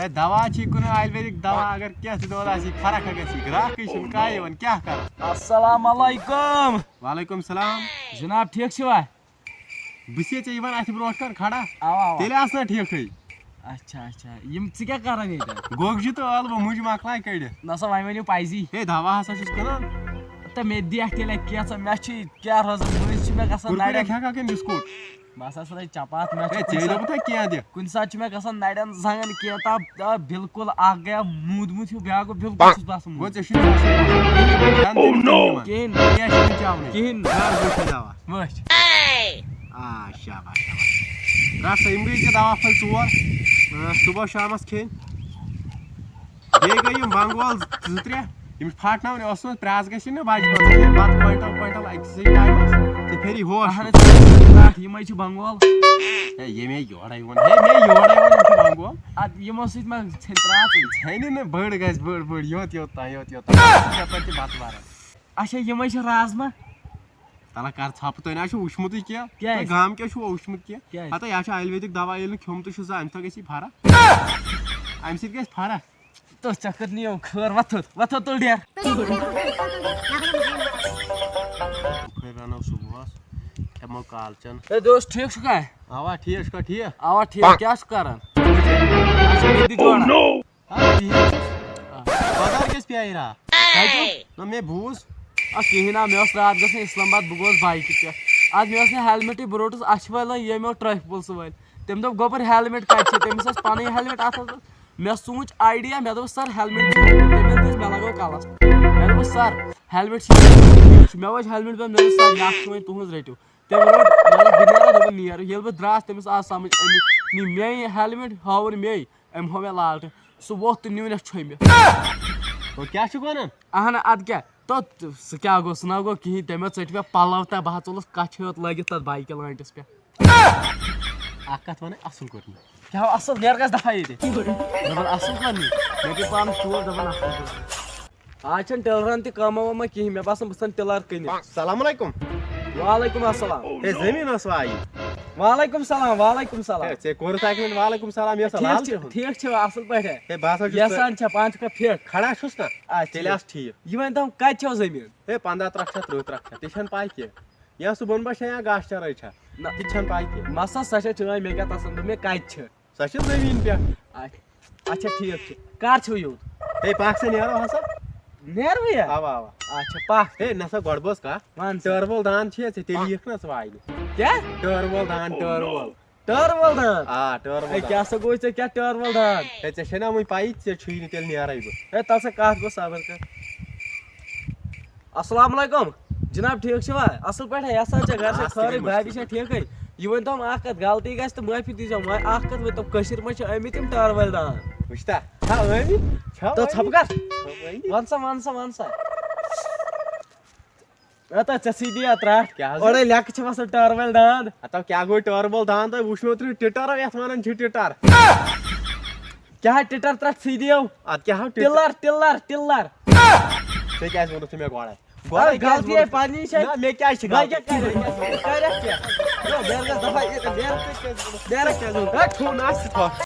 دوا کن آیورویدک دوا اگر کیا دود فرق گی گراہک کائے ون کیا کر. السلام علیکم. وعلیکم السلام. جناب ٹھیک چھوا؟ بس ات برو کن کھڑا اوا تیل آسنا ٹھیکے. اچھا اچھا یم ژٕ کیٛاہ کران ییٚتہِ؟ گوگجہِ تہٕ ٲلوٕ مُجہِ مۄکلاے کٔڑِتھ. نسا وۄنۍ ؤنِو پزی. ہے دوا ہسا چھُس کٕنان. تہٕ مےٚ دِکھ تیٚلہِ کینٛژھا مےٚ چھِ کیٛاہ روزان مٔنٛزۍ چھِ مےٚ گژھان کُرکُرے نرٮ۪ن. کھٮ۪کھا کِنہٕ بِسکوٗٹ؟ بہٕ ہسا ژھٕنَے چپاتھ مےٚ ہے چھُ ژےٚ دوٚپُتھ ہا کینٛہہ دِ. کُنہِ ساتہٕ چھُ مےٚ گژھان نرٮ۪ن زنٛگن کینٛہہ بالکُل اکھ گٔیا موٗدمُت ہیوٗ بیاکھ گوٚو بالکل چھُس بہٕ آسان گوٚو موٗدمُت. ژےٚ چھُنہٕ کِہیٖنۍ کِہیٖنۍ دوا. وٕچھ شاباش شاباش. رٹ سا یم گٔے ژےٚ دوا پھٔلۍ 4 صُبح شامس کھیٚنۍ. بیٚیہِ گٔے یم بنگول 2-3 یم پھاٹناوٕنۍ اوسمُت پرٛٮ۪س گژھِ نہٕ بچہِ پتہٕ بتہٕ کوینٹل أکسٕے ٹایمس ژےٚ پھیری ہوش. یِمے چھِ بنگول. ہے ییٚمے یورے ووٚن ہے مےٚ یورے ووٚن یم چھِ بنگول. ادٕ یِمو سۭتۍ ما ژھیٚنہِ پرٛاژٕے. ژھیٚنہِ نہٕ بٔڑ گژھِ بٔڑ یوت تام تہِ بتہٕ بران. اچھا یِمے چھِ رازما. تلا کر ژھپہٕ تۄہہِ نہ چھُ وٕچھمُتٕے کینٛہہ. کیٛازِ؟ گام کیٛاہ چھُو وٕچھمُت کینٛہہ. کیٛازِ؟ ہتا یہِ چھُ آیُرویدِک دوا ییٚلہِ نہٕ کھیوٚمتٕے چھُ امہِ سۭتۍ گژھی فرق. امہِ سۭتۍ گژھِ فرق. تو چکر نیو خٲر وتھو تُل ڈیر. رنو صبحس کھٮ۪مو کالچن. ہے دوست ٹھیک چھُکھا؟ اوا ٹھیٖک چھُکھا ٹھیٖک. اوا ٹھیٖک کیٛاہ چھُ کران؟ اچھا مےٚ دِ جوڑا. بازار کیٛاہ پیٚیہِ راتھ؟ نہ مےٚ بوٗز. کِہیٖنۍ نا مےٚ اوس راتھ گژھُن اسلام آباد بہٕ گوس بایکہِ پٮ۪ٹھ. ادٕ مےٚ اوس نہٕ ہیلمٹٕے بہٕ روٚٹُس اچھِ وٲلۍ ییٚمۍ ٹرٛیفِک پُلسہٕ وٲلۍ. تٔمۍ دوٚپ گوٚبُر ہیلمٹ کتہِ چھِ؟ تٔمِس ٲس پنٕنۍ ہیلمٹ اتھس. مےٚ سوٗنٛچ آیڈیا مےٚ دوٚپُس سر ہیلمٹ تٔمۍ دِژ مےٚ لگوو کلس. مےٚ دوٚپُس سر ہیلمٹ چھِ مےٚ وٲج ہیلمٹ پٮ۪ٹھ مےٚ دوٚپ سر یہِ اکھ چھُ وۄنۍ تُہنٛز رٔٹِو. تٔمۍ روٚٹ مےٚ دوٚپ بہٕ نیرا دوٚپُن نیر. ییٚلہِ بہٕ درٛاس تٔمِس آو سمجھ أمۍ نی مے ہیلمٹ ہٲوُن مے أمۍ ہوو مےٚ لالٹہٕ. سُہ ووٚتھ تہٕ نیوٗنَس چھوٚمبِتھ. کیٛاہ چھُکھ ونان؟ اہن ادٕ کیٛاہ تو سُہ کیٛاہ گوٚو سُہ نہ گوٚو کِہینۍ. تٔمۍ ژٔٹۍ مےٚ پلو تہٕ بہٕ ژوٚلُس کچھِ ہیوٚت لٲگِتھ تتھ بایکہِ لٲنٹس پٮ۪ٹھ. اکھ کتھ ونے اصل کوٚرمُت. کیٛاہ اصل نیر گژھِ دفا ییٚتہِ. دپان اصل کرنی مےٚ گٔے پانس ٹوٗر دپان اصل کوٚرمُت. آز چھنہٕ ٹِلرن تہِ کٲما وٲما کِہینۍ مےٚ باسان بہٕ ژھٕنہٕ ٹِلر کٕنِتھ. سلام علیکم. وعلیکم السلام. ہے زٔمیٖن ٲس وایہِ. وعلیکم سلام وعلیکم سلام. ژےٚ کوٚرُتھ اکہِ لٹہِ وعلیکم سلام. یہِ لال ٹھیٖک چھُوا اصل پٲٹھۍ؟ ہے بہٕ ہسا چھُس یژھان چھا پانہٕ چھُکھا فِٹ؟ کھڑا چھُس نا تیٚلہِ آس ٹھیٖک. یہِ ؤنۍتو کتہِ چھو زٔمیٖن؟ ہے 15 ترٛکھ چھا 30 ترٛکھ چھا تہِ چھنہٕ پاے کینٛہہ. یا صُبحن بہ چھا یا گاسہٕ چرٲے چھا نہ تہِ چھنہٕ پاے کینٛہہ. مسا سۄ چھےٚ چٲنۍ مےٚ کیٛاہ تسن دوٚپ مےٚ کتہِ چھِ. سۄ چھِ زٔمیٖن پٮ۪ٹھ. اچھا ٹھیٖک چھُ کر چھِو یوٗت؟ ہے پکھ سا نیرو ہسا. نیرٕ یا؟ اوا اوا. اچھا پکھ. ہے نسا گۄڈٕ بوز کتھ. ون ٹٲر وول دان چھُیا ژےٚ تیٚلہِ یِکھ نا ژٕ واینہِ. کیٛاہ؟ ٹٲر وول دان ٹٲر وول. ٹٲر وول دان؟ آ ٹٲر ہے وول. کیٛاہ سا گوٚو ژےٚ کیٛاہ ٹٲر وول دان؟ ہے ژےٚ چھے نا وُنہِ پایی ژےٚ چھُے نہٕ تیٚلہِ نیرے بہٕ. ہے تل سا کتھ گوٚو صبر کر. السلام علیکم جناب ٹھیٖک چھِوا اصل پٲٹھۍ یژھان چھا گرِ چھا خٲرٕے بھابی چھا ٹھیٖکھٕے. یہِ ؤنۍتو اکھ کتھ غلطی گژھِ تہٕ معٲفی دیٖزیو. اکھ کتھ ؤنۍتو کٔشیٖرِ منٛز چھِ آمٕتۍ یِم ٹٲر وٲلۍ دان. وٕچھتا چھا ٲمٕتۍ چھا تو ژھۄپہٕ کر ون سا. ژےٚ ژھٕنی یا ترٛٹھ اورے لیٚکھٕ چھِ وسان ٹٲر وٲلۍ داند. ہتا کیٛاہ گوٚو ٹٲر وول دان تۄہہِ وٕچھمو تُہۍ ٹِٹر یتھ ونان چھِ ٹِٹر. کیٛاہ ٹِٹر ترٛٹھ ژھٕنیو. ادٕ کیٛاہ ٹِلر ٹِلر ٹِلر. ژےٚ کیٛازِ ووٚنُتھ مےٚ گۄڈے. غلطی آیہِ پننی چھےٚ. مےٚ کیٛازِ چھِ کرکھ کیٛاہ.